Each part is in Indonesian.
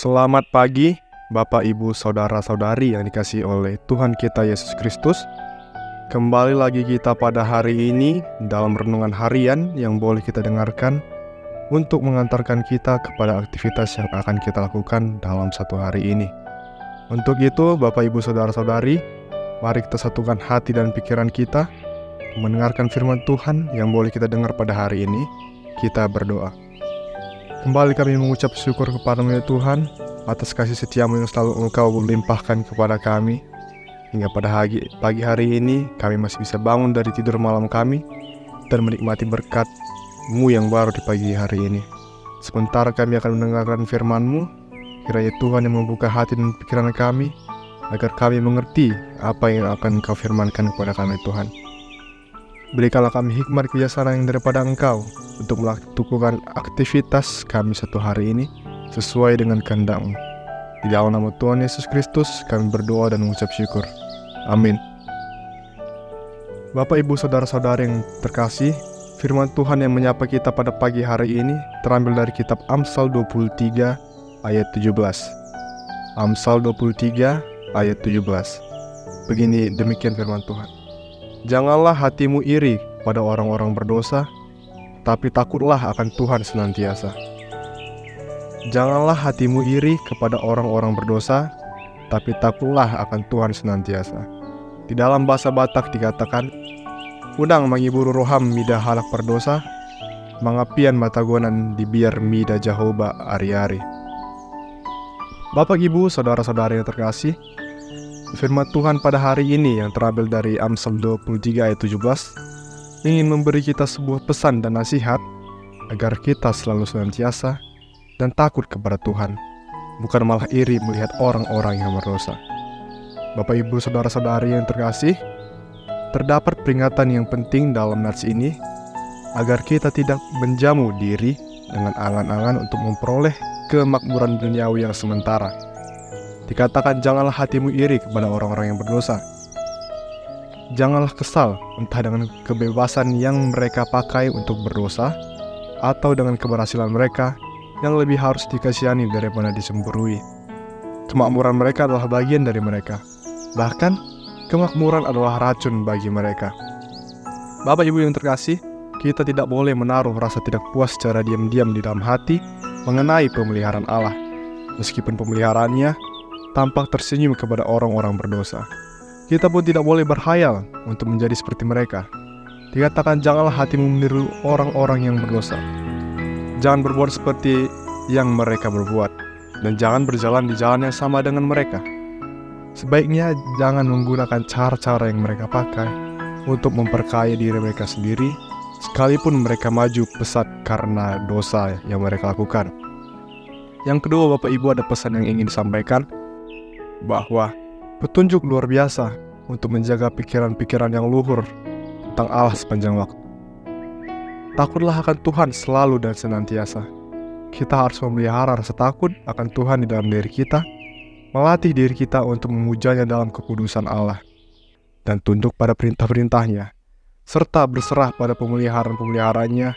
Selamat pagi, Bapak, Ibu, Saudara-saudari yang dikasihi oleh Tuhan kita Yesus Kristus. Kembali lagi kita pada hari ini dalam renungan harian yang boleh kita dengarkan untuk mengantarkan kita kepada aktivitas yang akan kita lakukan dalam satu hari ini. Untuk itu, Bapak, Ibu, Saudara-saudari, mari kita satukan hati dan pikiran kita mendengarkan firman Tuhan yang boleh kita dengar pada hari ini. Kita berdoa. Kembali kami mengucap syukur kepada-Mu ya Tuhan atas kasih setia-Mu yang selalu Engkau limpahkan kepada kami. Hingga pada pagi hari ini kami masih bisa bangun dari tidur malam kami dan menikmati berkat-Mu yang baru di pagi hari ini. Sementara kami akan mendengarkan firman-Mu, kiranya Tuhan yang membuka hati dan pikiran kami agar kami mengerti apa yang akan Engkau firmankan kepada kami Tuhan. Berikanlah kami hikmat kebijaksanaan yang daripada Engkau untuk melakukan aktivitas kami satu hari ini sesuai dengan kehendak-Mu. Di dalam nama Tuhan Yesus Kristus kami berdoa dan mengucap syukur. Amin. Bapak, Ibu, Saudara-saudari yang terkasih, firman Tuhan yang menyapa kita pada pagi hari ini terambil dari kitab Amsal 23 ayat 17. Amsal 23 ayat 17. Begini, demikian firman Tuhan. Janganlah hatimu iri pada orang-orang berdosa, tapi takutlah akan Tuhan senantiasa. Janganlah hatimu iri kepada orang-orang berdosa, tapi takutlah akan Tuhan senantiasa. Di dalam bahasa Batak dikatakan, udang mangiburu roham mida halak berdosa, mangapian matagonan dibiar mida Jahoba ari-ari. Bapak, Ibu, Saudara-saudari yang terkasih, firman Tuhan pada hari ini yang terambil dari Amsal 23 ayat 17 ingin memberi kita sebuah pesan dan nasihat agar kita selalu senantiasa dan takut kepada Tuhan, bukan malah iri melihat orang-orang yang berdosa. Bapak, Ibu, Saudara-saudari yang terkasih, terdapat peringatan yang penting dalam nats ini agar kita tidak menjamu diri dengan angan-angan untuk memperoleh kemakmuran duniawi yang sementara. Dikatakan janganlah hatimu iri kepada orang-orang yang berdosa. Janganlah kesal entah dengan kebebasan yang mereka pakai untuk berdosa atau dengan keberhasilan mereka yang lebih harus dikasihani daripada disemburui. Kemakmuran mereka adalah bagian dari mereka. Bahkan kemakmuran adalah racun bagi mereka. Bapak, Ibu yang terkasih, kita tidak boleh menaruh rasa tidak puas secara diam-diam di dalam hati mengenai pemeliharaan Allah, meskipun pemeliharaannya tampak tersenyum kepada orang-orang berdosa. Kita pun tidak boleh berhayal untuk menjadi seperti mereka. Dikatakan janganlah hatimu meniru orang-orang yang berdosa. Jangan berbuat seperti yang mereka berbuat, dan jangan berjalan di jalan yang sama dengan mereka. Sebaiknya jangan menggunakan cara-cara yang mereka pakai untuk memperkaya diri mereka sendiri, sekalipun mereka maju pesat karena dosa yang mereka lakukan. Yang kedua, Bapak, Ibu, ada pesan yang ingin disampaikan, bahwa petunjuk luar biasa untuk menjaga pikiran-pikiran yang luhur tentang Allah sepanjang waktu. Takutlah akan Tuhan selalu dan senantiasa. Kita harus memelihara rasa takut akan Tuhan di dalam diri kita, melatih diri kita untuk memujanya dalam kekudusan Allah, dan tunduk pada perintah-perintahnya, serta berserah pada pemeliharaan-pemeliharaannya,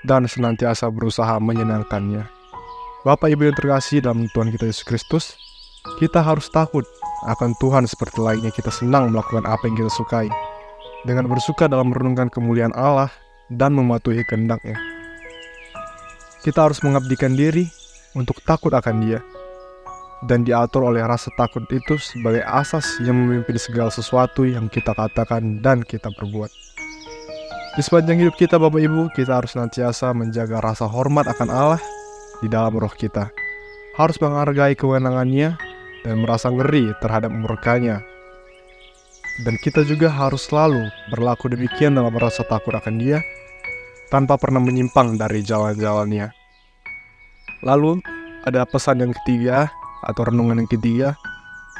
dan senantiasa berusaha menyenangkannya. Bapak, Ibu yang terkasih dalam Tuhan kita Yesus Kristus, kita harus takut akan Tuhan seperti layaknya kita senang melakukan apa yang kita sukai, dengan bersuka dalam merenungkan kemuliaan Allah dan mematuhi kehendak-Nya. Kita harus mengabdikan diri untuk takut akan Dia, dan diatur oleh rasa takut itu sebagai asas yang memimpin segala sesuatu yang kita katakan dan kita perbuat. Di sepanjang hidup kita, Bapak, Ibu, kita harus senantiasa menjaga rasa hormat akan Allah di dalam roh kita, harus menghargai kewenangan-Nya dan merasa ngeri terhadap murkanya. Dan kita juga harus selalu berlaku demikian dalam rasa takut akan Dia, tanpa pernah menyimpang dari jalan-jalannya. Lalu ada pesan yang ketiga atau renungan yang ketiga,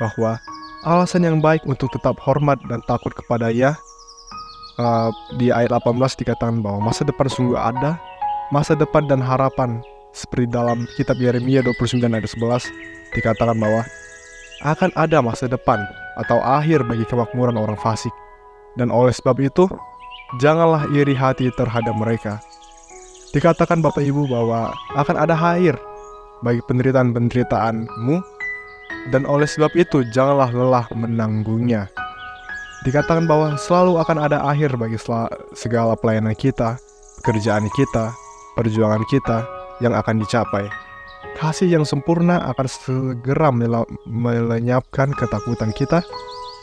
bahwa alasan yang baik untuk tetap hormat dan takut kepada-Nya, di ayat 18 dikatakan bahwa masa depan sungguh ada, masa depan dan harapan, seperti dalam kitab Yeremia 29 ayat 11 dikatakan bahwa akan ada masa depan atau akhir bagi kemakmuran orang fasik. Dan oleh sebab itu, janganlah iri hati terhadap mereka. Dikatakan Bapak, Ibu, bahwa akan ada akhir bagi penderitaan-penderitaanmu, dan oleh sebab itu janganlah lelah menanggungnya. Dikatakan bahwa selalu akan ada akhir bagi segala pelayanan kita, pekerjaan kita, perjuangan kita yang akan dicapai. Kasih yang sempurna akan segera melenyapkan ketakutan kita,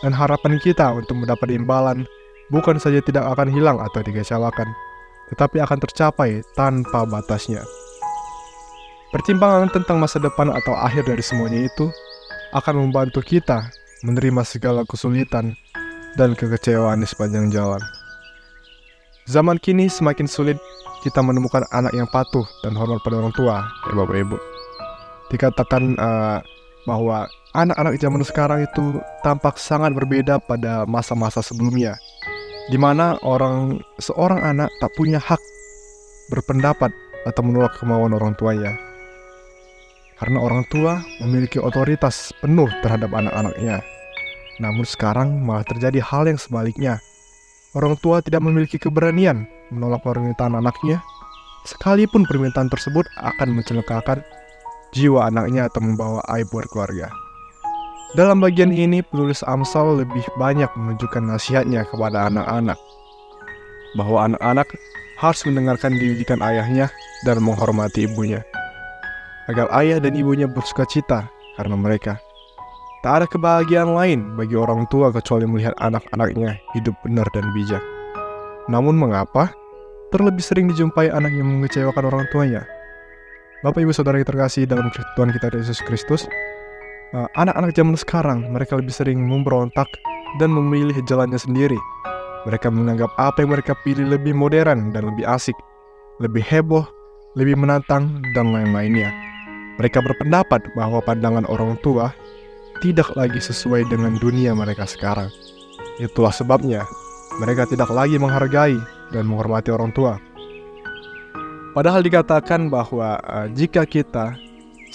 dan harapan kita untuk mendapat imbalan bukan saja tidak akan hilang atau dikecewakan, tetapi akan tercapai tanpa batasnya. Pertimbangan tentang masa depan atau akhir dari semuanya itu akan membantu kita menerima segala kesulitan dan kekecewaan di sepanjang jalan. Zaman kini semakin sulit kita menemukan anak yang patuh dan hormat pada orang tua, ya Bapak Ibu. Dikatakan bahwa anak-anak zaman sekarang itu tampak sangat berbeda pada masa-masa sebelumnya, di mana seorang anak tak punya hak berpendapat atau menolak kemauan orang tuanya. Karena orang tua memiliki otoritas penuh terhadap anak-anaknya. Namun sekarang malah terjadi hal yang sebaliknya. Orang tua tidak memiliki keberanian menolak permintaan anaknya, sekalipun permintaan tersebut akan mencelakakan jiwa anaknya atau membawa aib buat keluarga. Dalam bagian ini, penulis Amsal lebih banyak menunjukkan nasihatnya kepada anak-anak, bahwa anak-anak harus mendengarkan didikan ayahnya dan menghormati ibunya, agar ayah dan ibunya bersukacita karena mereka. Tak ada kebahagiaan lain bagi orang tua kecuali melihat anak-anaknya hidup benar dan bijak. Namun mengapa terlebih sering dijumpai anak yang mengecewakan orang tuanya? Bapak Ibu Saudara yang terkasih dalam Tuhan kita Yesus Kristus, anak-anak zaman sekarang mereka lebih sering memberontak dan memilih jalannya sendiri. Mereka menganggap apa yang mereka pilih lebih modern dan lebih asik, lebih heboh, lebih menantang, dan lain-lainnya. Mereka berpendapat bahwa pandangan orang tua tidak lagi sesuai dengan dunia mereka sekarang. Itulah sebabnya mereka tidak lagi menghargai dan menghormati orang tua. Padahal dikatakan bahwa jika kita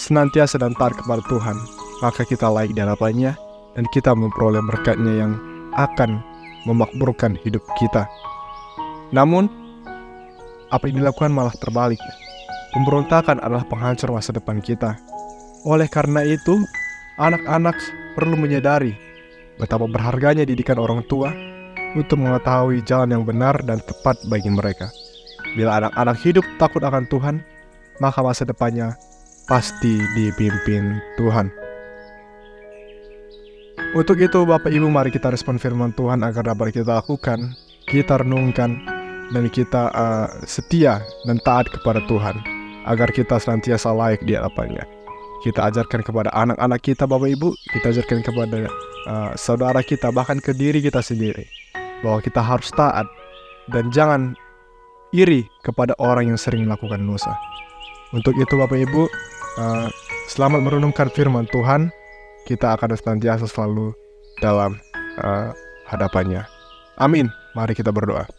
senantiasa dan taat kepada Tuhan, maka kita layak di hadapannya dan kita memperoleh berkat-Nya yang akan memakmurkan hidup kita. Namun, apa yang dilakukan malah terbalik. Pemberontakan adalah penghancur masa depan kita. Oleh karena itu, anak-anak perlu menyadari betapa berharganya didikan orang tua untuk mengetahui jalan yang benar dan tepat bagi mereka. Bila anak-anak hidup takut akan Tuhan, maka masa depannya pasti dipimpin Tuhan. Untuk itu Bapak Ibu, mari kita respon firman Tuhan agar dapat kita lakukan, kita renungkan, dan kita setia dan taat kepada Tuhan, agar kita senantiasa layak di hadapannya. Kita ajarkan kepada anak-anak kita Bapak Ibu, kita ajarkan kepada saudara kita, bahkan ke diri kita sendiri, bahwa kita harus taat dan jangan iri kepada orang yang sering melakukan dosa. Untuk itu Bapak Ibu, selamat merenungkan firman Tuhan. Kita akan senantiasa selalu dalam hadapannya. Amin. Mari kita berdoa.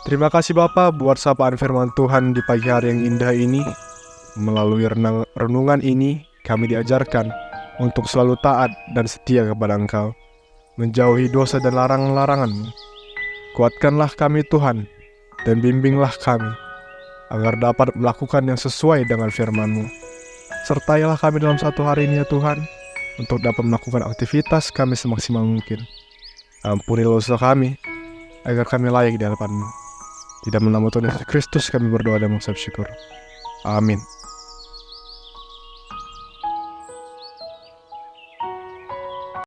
Terima kasih Bapa buat sapaan firman Tuhan di pagi hari yang indah ini. Melalui renungan ini, kami diajarkan untuk selalu taat dan setia kepada Engkau, menjauhi dosa dan larangan-larangan-Mu. Kuatkanlah kami Tuhan, dan bimbinglah kami, agar dapat melakukan yang sesuai dengan firman-Mu. Sertailah kami dalam satu hari ini ya Tuhan, untuk dapat melakukan aktivitas kami semaksimal mungkin. Ampunilah dosa kami, agar kami layak di hadapan-Mu. Di dalam nama Tuhan Yesus Kristus kami berdoa dan mengucap syukur. Amin.